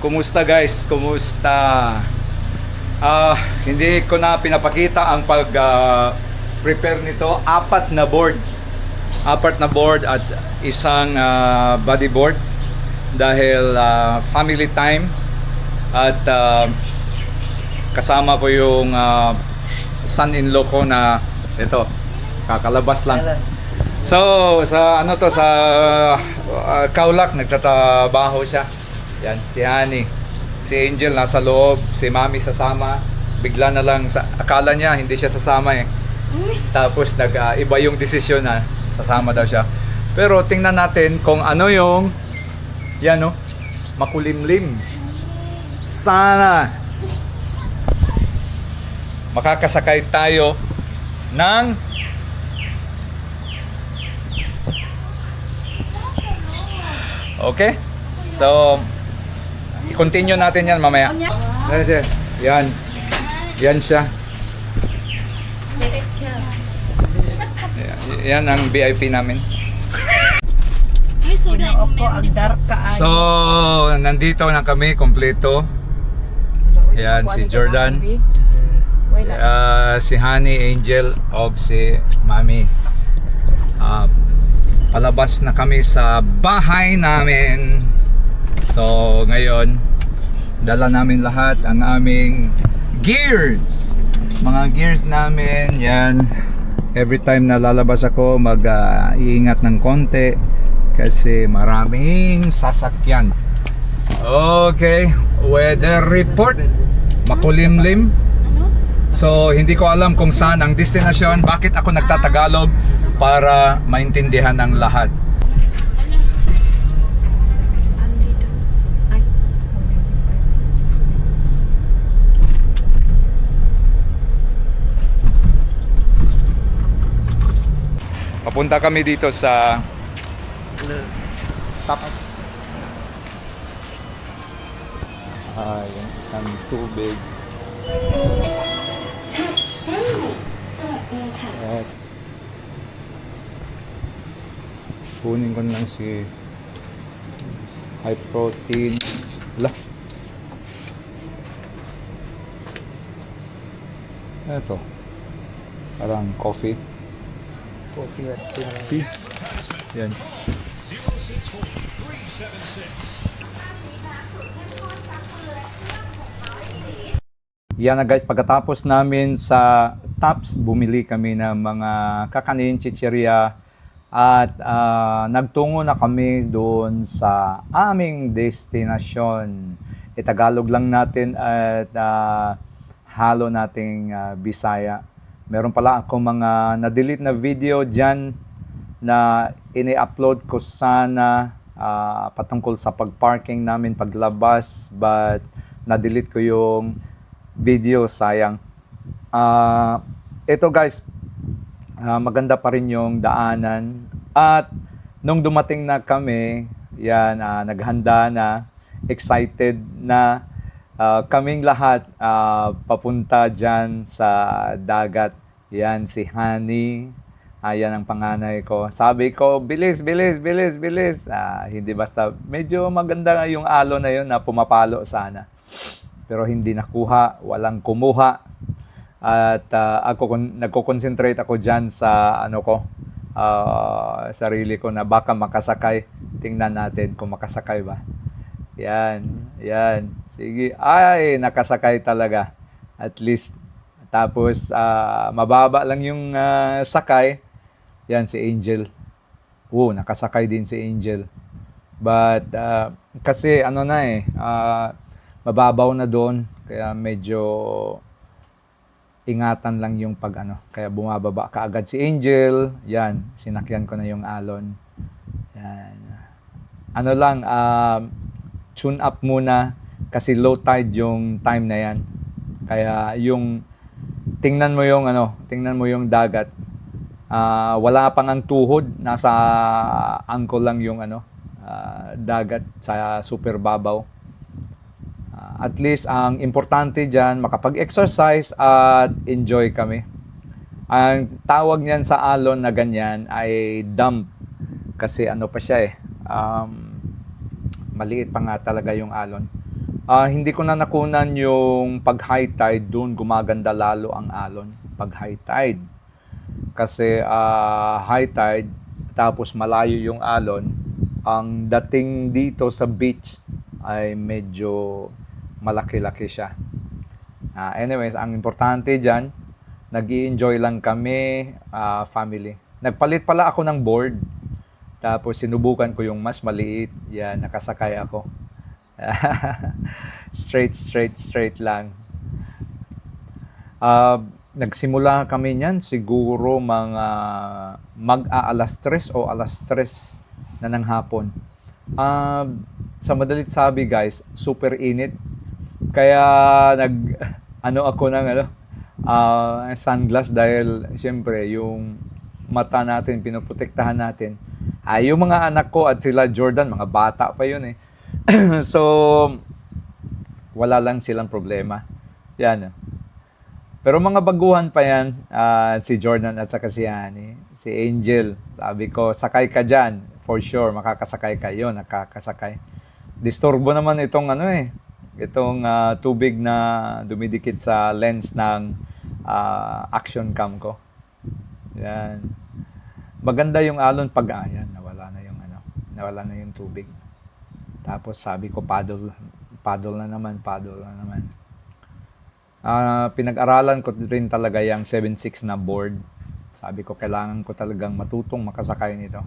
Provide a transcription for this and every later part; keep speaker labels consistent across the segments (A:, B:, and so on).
A: Kumusta guys? Kumusta? Hindi ko na pinapakita ang pag-prepare nito. Apat na board at isang body board dahil family time at kasama ko yung son-in-law ko na ito, kakalabas lang. So, sa Kaulak nagtatrabaho siya. Yan, si Honey. Si Angel nasa loob, si Mami sasama. Bigla na lang, akala niya hindi siya sasama eh. Tapos iba yung desisyon na sasama daw siya. Pero tingnan natin kung ano yung yan makulimlim. Sana makakasakay tayo ng okay? So, i-continue natin yan mamaya. Yan. Yan siya. Yan ang VIP namin. So, nandito na kami, kompleto. Yan, si Jordan. Si Honey, Angel, o si Mami. Palabas na kami sa bahay namin. So ngayon, dala namin lahat ang aming gears. Mga gears namin, yan. Every time na lalabas ako, mag-iingat ng konti kasi maraming sasakyan. Okay, weather report. Makulimlim. So hindi ko alam kung saan ang destinasyon. Bakit ako nagtatagalog? Para maintindihan ng lahat. Papunta kami dito sa tapas. Yung isang tubig. Kunin ko lang si high protein. Ito. Parang coffee. Tea. Yan. Yan na guys, pagkatapos namin sa Tops, bumili kami ng mga kakanin, chichirya, at nagtungo na kami doon sa aming destinasyon. Itagalog lang natin at halo nating Bisaya. Meron pala ako mga na-delete na video dyan na ini-upload ko sana patungkol sa pag-parking namin paglabas, but na-delete ko yung video, sayang. Ito guys, maganda pa rin yung daanan. At nung dumating na kami, yan, naghanda na, excited na kaming lahat papunta dyan sa dagat. Yan, si Honey. Yan ang panganay ko. Sabi ko, bilis, bilis, bilis, bilis. Hindi basta, medyo maganda yung alon na yun na pumapalo sana. Pero hindi nakuha, walang kumuha. At nagko-concentrate ako dyan sa sarili ko na baka makasakay. Tingnan natin kung makasakay ba. Yan, yan. Sige, ay, nakasakay talaga. At least. Tapos, mababa lang yung sakay. Yan, si Angel. Nakasakay din si Angel. But, kasi mababaw na doon. Kaya medyo ingatan lang yung kaya bumababa kaagad si Angel. Yan, sinakyan ko na yung alon. Yan. Tune up muna kasi low tide yung time na yan. Kaya tingnan mo yung dagat. Wala pang ang tuhod, nasa ankle lang yung dagat sa super babaw. At least, ang importante dyan, makapag-exercise at enjoy kami. Ang tawag niyan sa alon na ganyan ay dump. Kasi pa siya maliit pa nga talaga yung alon. Hindi ko na nakunan yung pag high tide, doon gumaganda lalo ang alon pag high tide. Kasi high tide, tapos malayo yung alon, ang dating dito sa beach ay medyo malaki-laki siya. Anyways, ang importante dyan, nag enjoy lang kami, family. Nagpalit pala ako ng board, tapos sinubukan ko yung mas maliit. Yan, nakasakay ako. Straight lang. Nagsimula kami niyan siguro mga mag-aalas 3 o alas 3 na ng hapon. Sa madalit sabi guys, super init. Kaya nag ano ako ng sunglass dahil siyempre yung mata natin pinoprotektahan natin. Yung mga anak ko at sila Jordan, mga bata pa yun eh. So wala lang silang problema. Yan. Pero mga baguhan pa yan, si Jordan at saka si Hani, si Angel. Sabi ko, sakay ka dyan. For sure, makakasakay kayo, nakakasakay. Disturbo naman itong itong tubig na dumidikit sa lens ng action cam ko. Yan. Maganda yung alon pag nawala na yung tubig. Tapos sabi ko, paddle na naman. Pinag-aralan ko rin talaga yung 7.6 na board. Sabi ko, kailangan ko talagang matutong makasakay nito.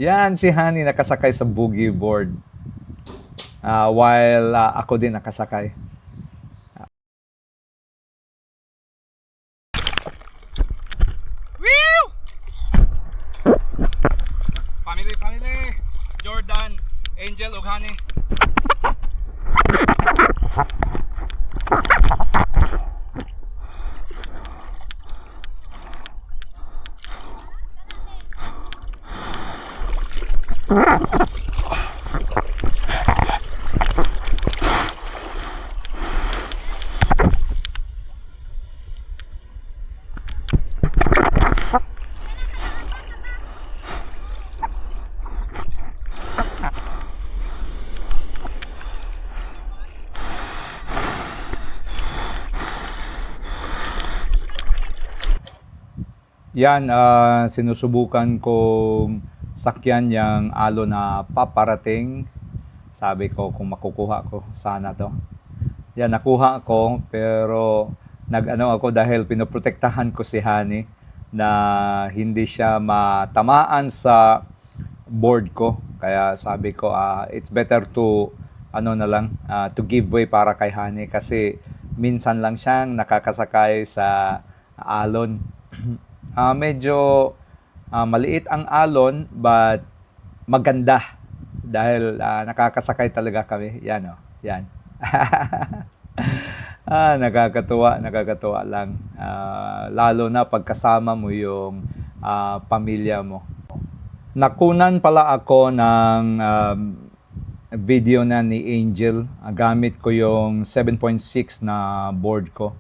A: Yan, si Hani nakasakay sa boogie board. While ako din nakasakay.
B: Woo! Family. Jordan, Angel, ug Hani.
A: Yan, sinusubukan kong sakyan yung alo na paparating. Sabi ko kung makukuha ko sana to. Yan, nakuha ko pero ako dahil pinoprotektahan ko si Hani na hindi siya matamaan sa board ko. Kaya sabi ko it's better to to give way para kay Hani kasi minsan lang siyang nakakasakay sa alon. Medyo maliit ang alon but maganda dahil nakakasakay talaga kami. Yan yan. Nakakatuwa lang. Lalo na pagkasama mo yung pamilya mo. Nakunan pala ako ng video na ni Angel. Gamit ko yung 7.6 na board ko.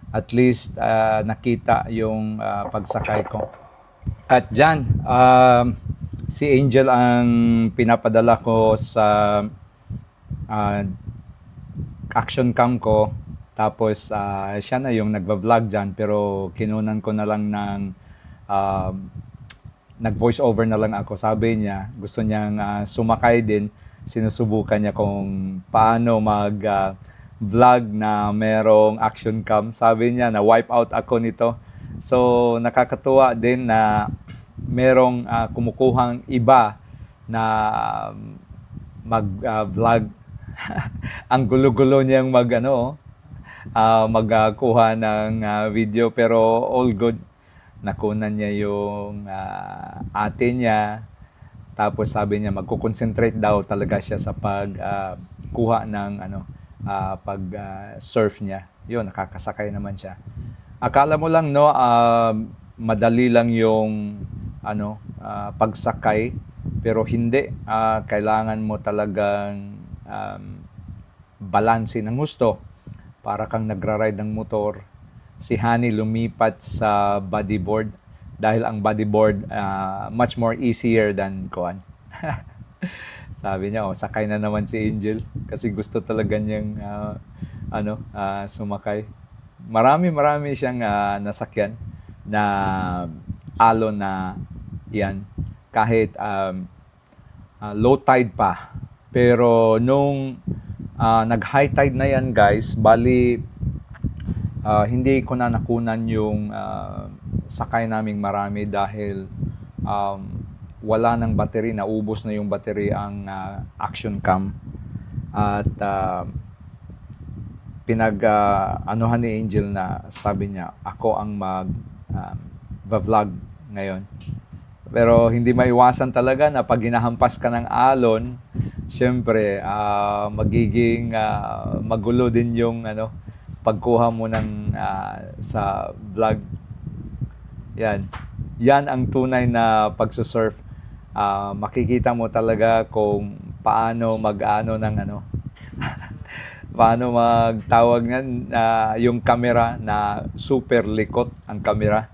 A: At least nakita yung pagsakay ko. At dyan, si Angel ang pinapadala ko sa action cam ko. Tapos siya na yung nagva-vlog dyan pero kinunan ko na lang ng nag-voice over na lang ako. Sabi niya, gusto niyang sumakay din. Sinusubukan niya kung paano vlog na merong action cam. Sabi niya na wipe out ako nito. So nakakatuwa din na merong kumukuhang iba na mag-vlog. Ang gulo-gulo niyang magkuha ng video pero all good. Nakunan niya yung ate niya. Tapos sabi niya magko-concentrate daw talaga siya sa pagkuha ng pag-surf niya. Yun, nakakasakay naman siya. Akala mo lang madali lang yung pagsakay pero hindi. Kailangan mo talagang balanse ng gusto para kang nagra-ride ng motor. Si Hani lumipat sa bodyboard dahil ang bodyboard much more easier than Sabi niya, oh, sakay na naman si Angel kasi gusto talaga niyang sumakay. Marami siyang nasakyan na alon na yan kahit low tide pa. Pero nung nag-high tide na yan guys, bali hindi ko na nakunan yung sakay naming marami dahil wala ng battery, naubos na yung battery ang action cam at anuhan ni Angel na sabi niya ako ang vlog ngayon. Pero hindi maiwasan talaga na pag hinahampas ka ng alon, syempre magiging magulo din yung pagkuha mo ng sa vlog. Yan ang tunay na pagsusurf. Makikita mo talaga kung paano paano magtawag nga yung camera na super likot ang camera.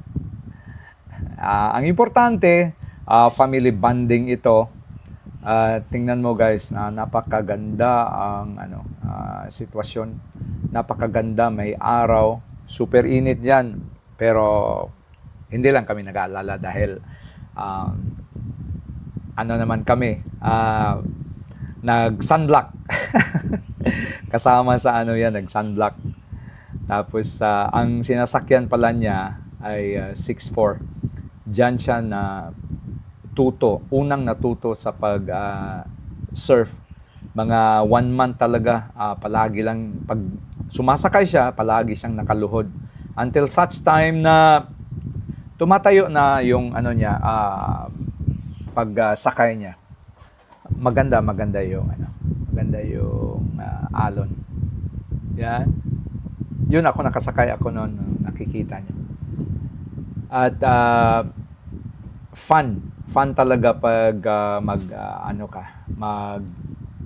A: Ang importante, family bonding ito. Tingnan mo guys, napakaganda ang sitwasyon. Napakaganda, may araw, super init yan. Pero hindi lang kami nag-aalala dahil naman kami, nag-sunblock. Kasama sa nag-sunblock. Tapos ang sinasakyan pala niya ay 6'4". Diyan siya unang natuto sa pag-surf. Mga 1 month talaga, palagi lang, pag sumasakay siya, palagi siyang nakaluhod. Until such time na tumatayo na yung pagsakay niya. Maganda yung alon. Yan. Yun ako nakasakay ako noon, nakikita niyo. At fun talaga pag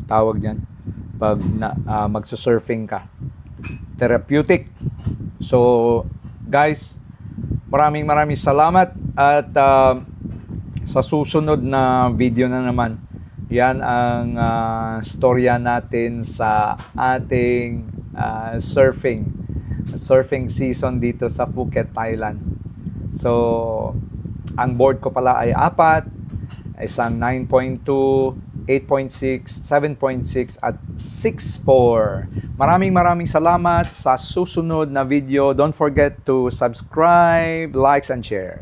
A: tawag diyan pag magsusurfing ka. Therapeutic. So guys, maraming salamat at sa susunod na video na naman, yan ang storya natin sa ating surfing season dito sa Phuket, Thailand. So, ang board ko pala ay 4, isang 9.2, 8.6, 7.6 at 6.4. Maraming salamat sa susunod na video. Don't forget to subscribe, likes and share.